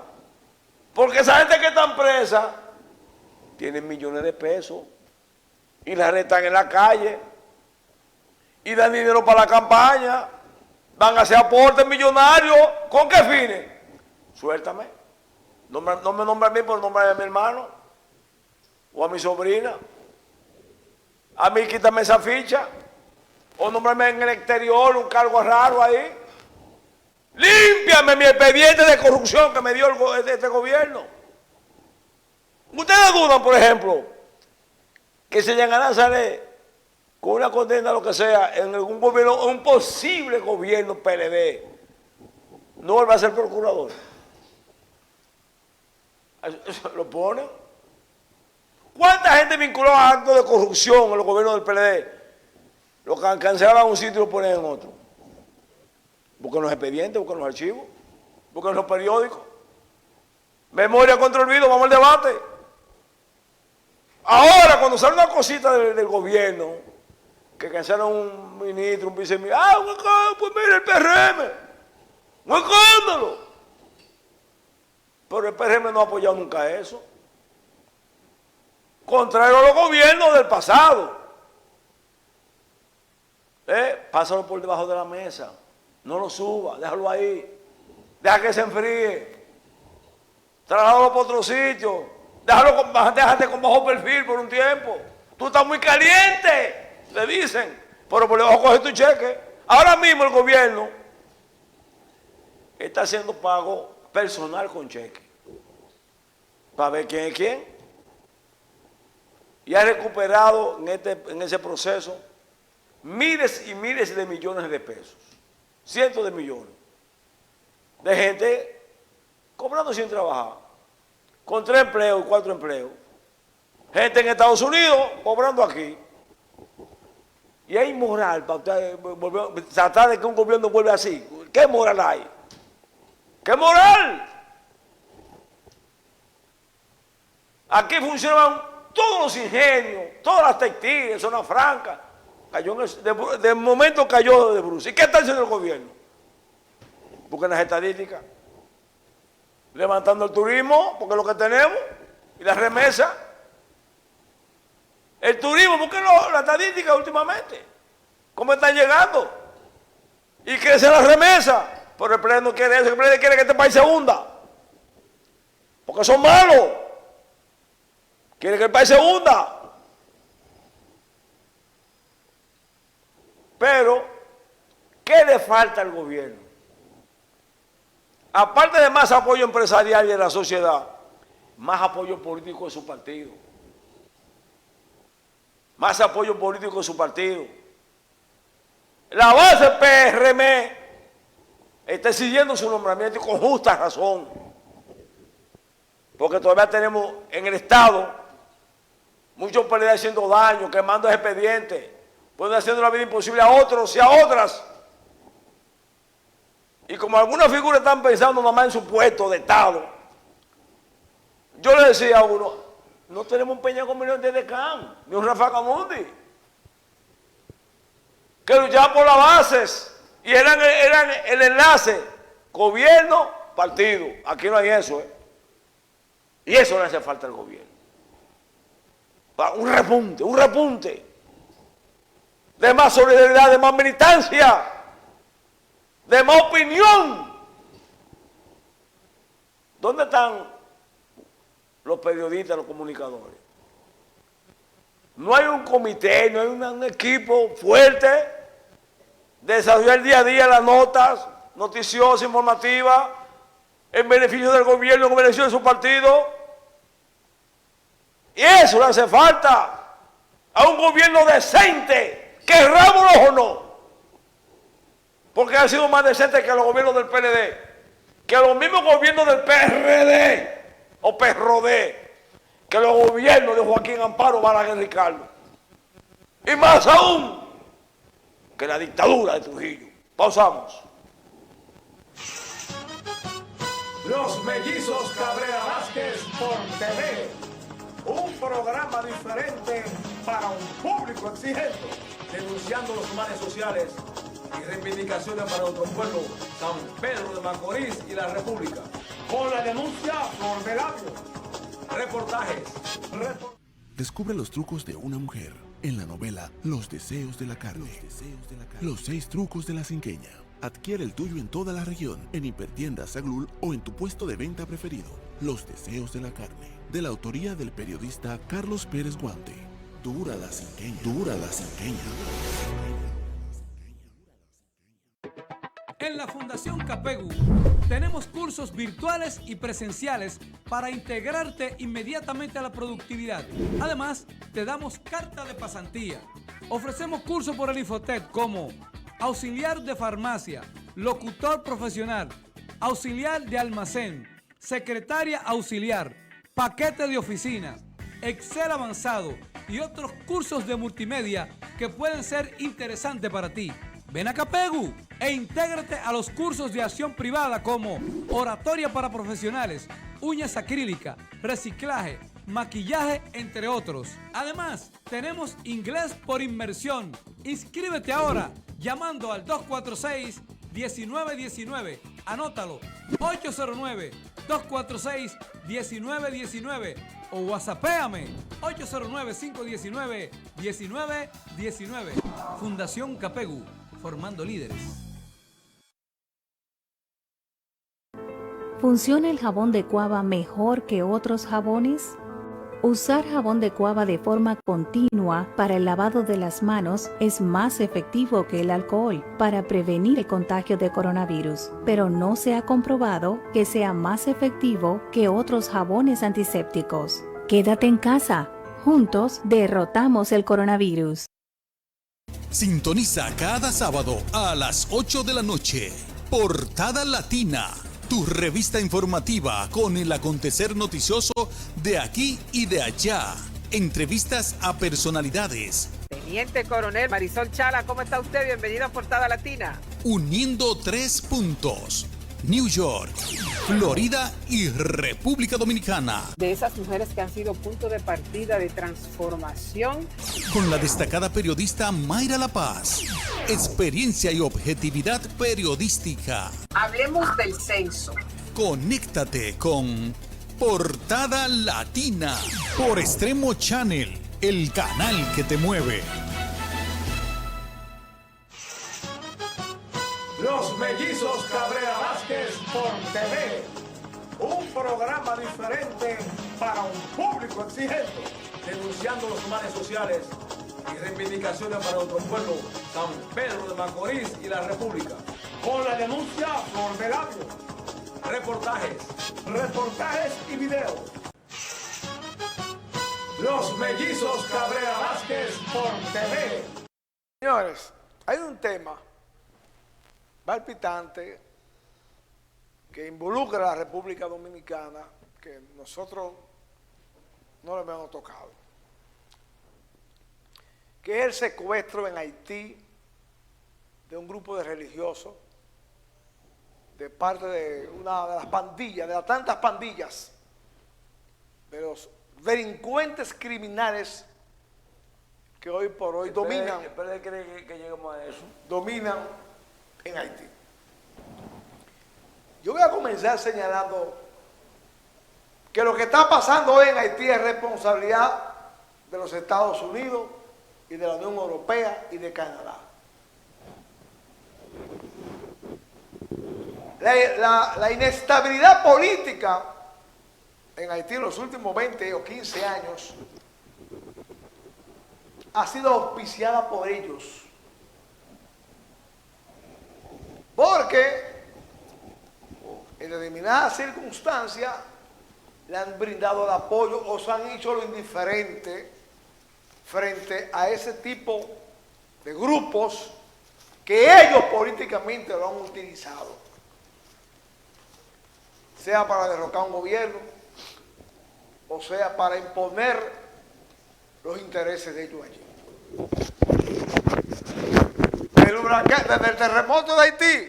Porque esa gente que está presa tienen millones de pesos y la arrestan en la calle y dan dinero para la campaña, van a hacer aportes millonarios. ¿Con qué fines? Suéltame. No me nombra a mí, por nombrar a mi hermano o a mi sobrina. A mí quítame esa ficha. O nombrarme en el exterior un cargo raro ahí. Límpiame mi expediente de corrupción que me dio este gobierno. Ustedes dudan, por ejemplo, que se llegará a salir con una condena, lo que sea, en algún gobierno, un posible gobierno PLD, no vuelva a ser procurador. Eso lo ponen. ¿Cuánta gente vinculó a actos de corrupción en los gobiernos del PLD? Lo cancelaban un sitio y lo ponen en otro. Buscan los expedientes, buscan los archivos, buscan los periódicos. Memoria contra olvido, vamos al debate. Ahora, cuando sale una cosita del gobierno, que cancelan un ministro, un viceministro, pues mira el PRM, un escándalo. Pero el PRM no ha apoyado nunca eso. Contrario a los gobiernos del pasado. Pásalo por debajo de la mesa, no lo suba, déjalo ahí, deja que se enfríe, trasládalo para otro sitio, déjate con bajo perfil por un tiempo, tú estás muy caliente, le dicen, pero por debajo coge tu cheque. Ahora mismo el gobierno está haciendo pago personal con cheque, para ver quién es quién, y ha recuperado en ese proceso miles y miles de millones de pesos, cientos de millones, de gente cobrando sin trabajar, con 3 empleos y 4 empleos, gente en Estados Unidos cobrando aquí. Y es inmoral para usted tratar de que un gobierno vuelva así. ¿Qué moral hay? ¿Qué moral? Aquí funcionan todos los ingenios, todas las textiles, zona franca. De momento cayó de bruces. ¿Y qué está haciendo el gobierno? Busquen las estadísticas. Levantando el turismo, porque es lo que tenemos, y las remesas. El turismo, busquen las estadísticas últimamente. ¿Cómo están llegando? Y crece la remesa. Pero el PLD no quiere eso, el PLD quiere que este país se hunda. Porque son malos. Quiere que el país se hunda. Pero, ¿qué le falta al gobierno? Aparte de más apoyo empresarial de la sociedad, más apoyo político de su partido. Más apoyo político de su partido. La base PRM está exigiendo su nombramiento con justa razón. porque todavía tenemos en el Estado muchos PLD haciendo daño, quemando expedientes, pueden haciendo la vida imposible a otros y a otras. Y como algunas figuras están pensando nada más en su puesto de Estado, yo le decía a uno, no tenemos un Peña Gómez de Decán, ni un Rafa Camundi, que luchaban por las bases y eran el enlace, gobierno, partido. Aquí no hay eso, Y eso le hace falta al gobierno. Un repunte de más solidaridad, de más militancia, de más opinión. ¿Dónde están los periodistas, los comunicadores? No hay un comité, no hay un equipo fuerte de desarrollar día a día las notas noticiosas, informativas, en beneficio del gobierno, en beneficio de su partido. Y eso le hace falta a un gobierno decente, querrámoslo o no, porque ha sido más decente que los gobiernos del PLD, que los mismos gobiernos del PRD o PRD, que los gobiernos de Joaquín Amparo, Balaguer, Ricardo, y más aún que la dictadura de Trujillo. Pausamos. Los Mellizos Cabrera Vázquez por TV. Un programa diferente para un público exigente, denunciando los males sociales y reivindicaciones para nuestro pueblo, San Pedro de Macorís y la República. Con la denuncia Flor de Labio. Reportajes. Descubre los trucos de una mujer en la novela Los deseos de la carne. Los 6 trucos de la cinqueña. Adquiere el tuyo en toda la región, en Hipertiendas Aglul o en tu puesto de venta preferido. Los deseos de la carne, de la autoría del periodista Carlos Pérez Guante. Dura la cinqueña, dura la cinqueña. En la Fundación Capegu tenemos cursos virtuales y presenciales para integrarte inmediatamente a la productividad. Además, te damos carta de pasantía. Ofrecemos cursos por el Infotec como auxiliar de farmacia, locutor profesional, auxiliar de almacén, secretaria auxiliar, paquete de oficina, Excel avanzado y otros cursos de multimedia que pueden ser interesantes para ti. Ven a Capegu e intégrate a los cursos de acción privada como oratoria para profesionales, uñas acrílicas, reciclaje, maquillaje, entre otros. Además, tenemos inglés por inmersión. Inscríbete ahora llamando al 246-1919. Anótalo, 809-246-1919 o whatsappéame 809-519-1919. Fundación Capegu, formando líderes. ¿Funciona el jabón de cuava mejor que otros jabones? Usar jabón de cuava de forma continua para el lavado de las manos es más efectivo que el alcohol para prevenir el contagio de coronavirus, pero no se ha comprobado que sea más efectivo que otros jabones antisépticos. Quédate en casa. Juntos derrotamos el coronavirus. Sintoniza cada sábado a las 8 de la noche. Portada Latina, tu revista informativa con el acontecer noticioso de aquí y de allá. Entrevistas a personalidades. Teniente Coronel Marisol Chala, ¿cómo está usted? Bienvenido a Portada Latina. Uniendo 3 puntos. New York, Florida y República Dominicana. De esas mujeres que han sido punto de partida de transformación. Con la destacada periodista Mayra La Paz. Experiencia y objetividad periodística. Hablemos del censo. Conéctate con Portada Latina por Extremo Channel, el canal que te mueve. Los Mellizos Cabrera Vázquez por TV. Un programa diferente para un público exigente, denunciando los males sociales y reivindicaciones para nuestro pueblo, San Pedro de Macorís y la República. Con la denuncia Flor de Labio. Reportajes y videos. Los Mellizos Cabrera Vázquez por TV. Señores, hay un tema palpitante que involucra a la República Dominicana que nosotros no le hemos tocado, que es el secuestro en Haití de un grupo de religiosos de parte de una de las pandillas, de las tantas pandillas, de los delincuentes criminales que hoy por hoy dominan. ¿Usted cree que lleguemos a eso? Dominan en Haití. Yo voy a comenzar señalando que lo que está pasando hoy en Haití es responsabilidad de los Estados Unidos y de la Unión Europea y de Canadá. La inestabilidad política en Haití en los últimos 20 o 15 años ha sido auspiciada por ellos. Porque en determinadas circunstancias le han brindado el apoyo o se han hecho lo indiferente frente a ese tipo de grupos que ellos políticamente lo han utilizado, sea para derrocar un gobierno o sea para imponer los intereses de ellos allí. Desde el terremoto de Haití,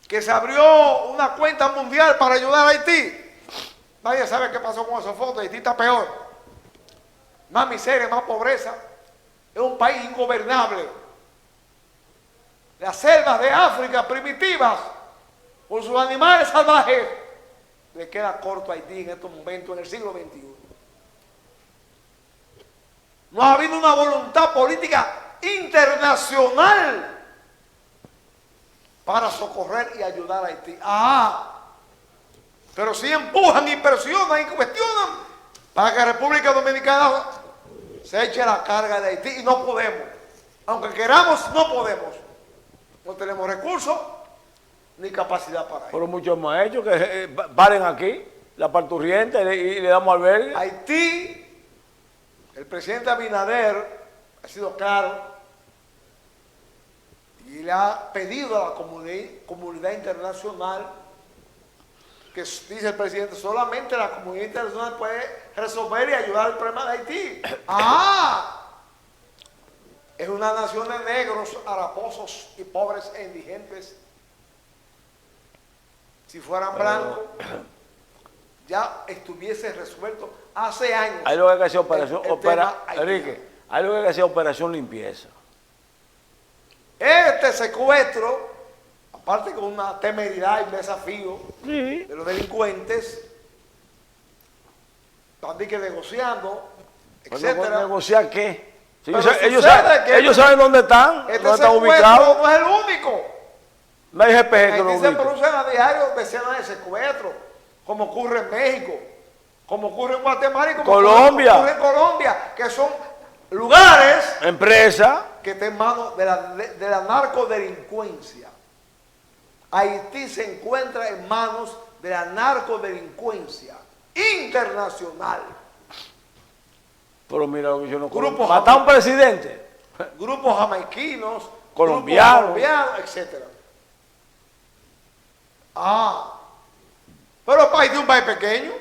que se abrió una cuenta mundial para ayudar a Haití, nadie sabe qué pasó con esos fondos. Haití está peor, más miseria, más pobreza, es un país ingobernable. Las selvas de África primitivas, con sus animales salvajes, le queda corto a Haití en estos momentos, en el siglo XXI. No ha habido una voluntad política internacional para socorrer y ayudar a Haití. Pero sí empujan y presionan y cuestionan para que República Dominicana se eche la carga de Haití, y no podemos. Aunque queramos, no podemos. No tenemos recursos ni capacidad para ello. Pero muchos hemos hecho que paren aquí, la parturienta, y le damos albergue. Haití, el presidente Abinader ha sido claro y le ha pedido a la comunidad internacional, que dice el presidente, solamente la comunidad internacional puede resolver y ayudar el problema de Haití. Es una nación de negros, haraposos y pobres e indigentes. Si fueran blancos, ya estuviese resuelto hace años. Hay lo que hay que hacer operación, Enrique, hay lo que hay que hacer operación limpieza. Este secuestro, aparte con una temeridad y un desafío de los delincuentes, también que negociando, etcétera. ¿Negociar qué? Sí, ellos saben dónde están, este dónde están secuestro ubicados. no es el único. No hay GPG que lo Aquí se ubique. producen a diario decenas de secuestros, como ocurre en México, como ocurre en Guatemala y como Colombia. ocurre en Colombia, que son lugares Empresa. que están en manos de la narcodelincuencia. Haití se encuentra en manos de la narcodelincuencia internacional. Pero mira lo que yo no Grupos matar a un presidente. Grupos jamaiquinos, Colombianos, etc. Pero Haití es un país pequeño,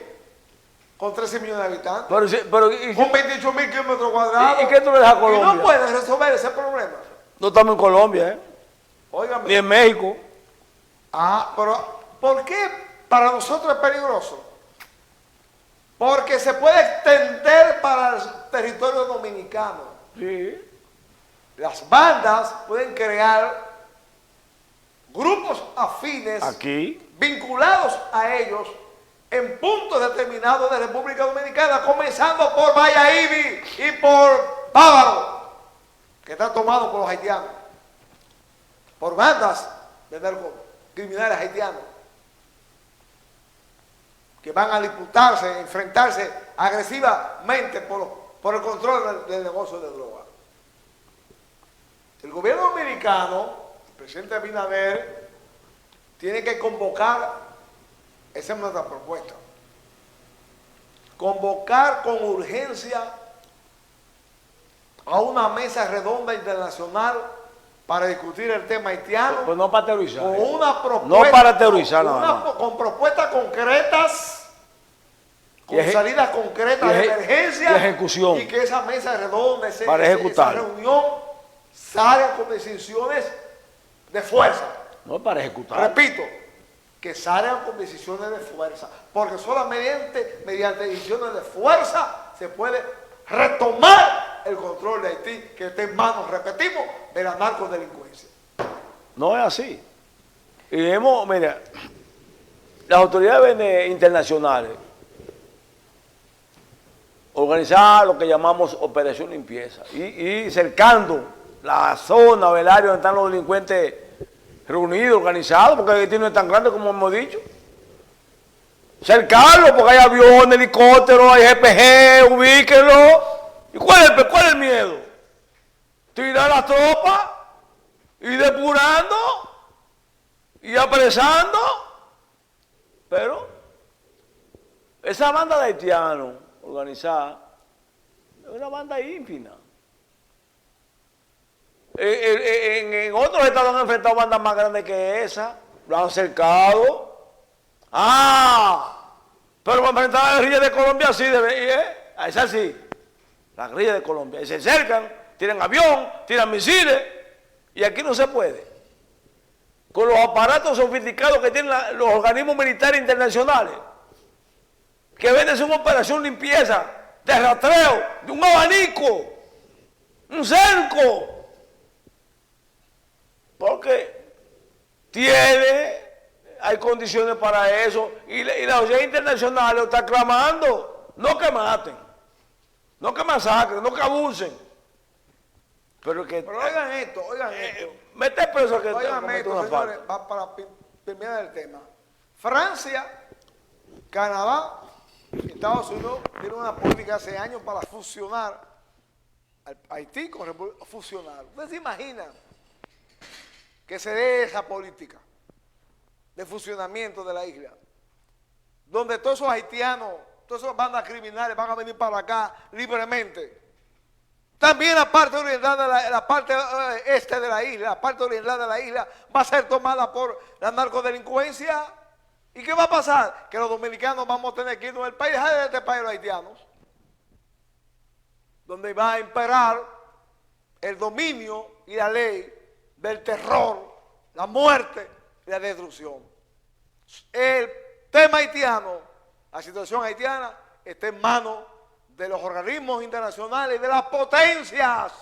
con 13 millones de habitantes, con 28.000 kilómetros cuadrados. ¿Y qué tú le dejas a Y Colombia? no puedes resolver ese problema. No estamos en Colombia, Óigame. ni en México. Pero ¿por qué para nosotros es peligroso? Porque se puede extender para el territorio dominicano. Sí. Las bandas pueden crear grupos afines Aquí. vinculados a ellos en puntos determinados de República Dominicana, comenzando por Bayahíbi y por Bávaro, que está tomado por los haitianos, por bandas de narcocriminales haitianos, que van a disputarse, enfrentarse agresivamente por el control del negocio de droga. El gobierno dominicano, el presidente Abinader, tiene que convocar, esa es nuestra propuesta, convocar con urgencia a una mesa redonda internacional para discutir el tema haitiano. Pues no para teorizar. Con una propuesta, no para teorizar nada más. Con propuestas concretas, con salidas concretas de emergencia y ejecución. Y que esa mesa redonda, para ejecutar. esa reunión salga con decisiones de fuerza. No para ejecutar. Repito, que salgan con decisiones de fuerza, porque solamente mediante decisiones de fuerza se puede retomar el control de Haití, que está en manos, repetimos, de la narcodelincuencia. No es así. Y mira, las autoridades internacionales organizaron lo que llamamos operación limpieza y cercando la zona o el área donde están los delincuentes reunidos, organizados, porque Haití no es tan grande como hemos dicho. Cercarlo, porque hay aviones, helicópteros, hay GPG, ubíquenlo. ¿Y cuál es el miedo? Tirar las tropas y depurando y apresando. Pero esa banda de haitianos organizada es una banda ínfima. En otros estados han enfrentado bandas más grandes que esa, lo han cercado. Pero para enfrentar a la guerrilla de Colombia sí, a esa sí, la guerrilla de Colombia. Y se acercan, tiran avión, tiran misiles, y aquí no se puede. Con los aparatos sofisticados que tienen los organismos militares internacionales, que ven es una operación limpieza, de rastreo, de un abanico, un cerco. Porque hay condiciones para eso, y la sociedad internacional lo está clamando, no que maten, no que masacren, no que abusen, pero oigan esto, mete preso que oigan esto, señores, para terminar el tema. Francia, Canadá, Estados Unidos tienen una política hace años para fusionar Haití con República, fusionar. ¿Ustedes se imaginan que se dé esa política de fusionamiento de la isla, donde todos esos haitianos, todas esas bandas criminales van a venir para acá libremente? También la parte oriental de la parte este de la isla, la parte oriental de la isla va a ser tomada por la narcodelincuencia. ¿Y qué va a pasar? Que los dominicanos vamos a tener que irnos del país, dejar de este país los haitianos, donde va a imperar el dominio y la ley del terror, la muerte y la destrucción. El tema haitiano, la situación haitiana, está en manos de los organismos internacionales, de las potencias,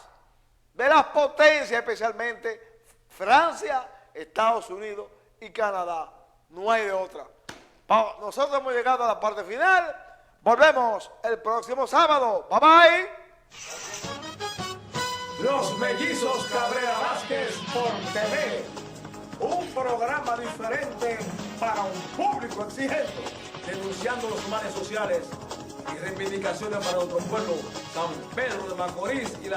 especialmente Francia, Estados Unidos y Canadá. No hay de otra. Nosotros hemos llegado a la parte final. Volvemos el próximo sábado. Bye bye. Los Mellizos Cabrera Vázquez por TV. Un programa diferente para un público exigente, denunciando los males sociales y reivindicaciones para nuestro pueblo, San Pedro de Macorís y la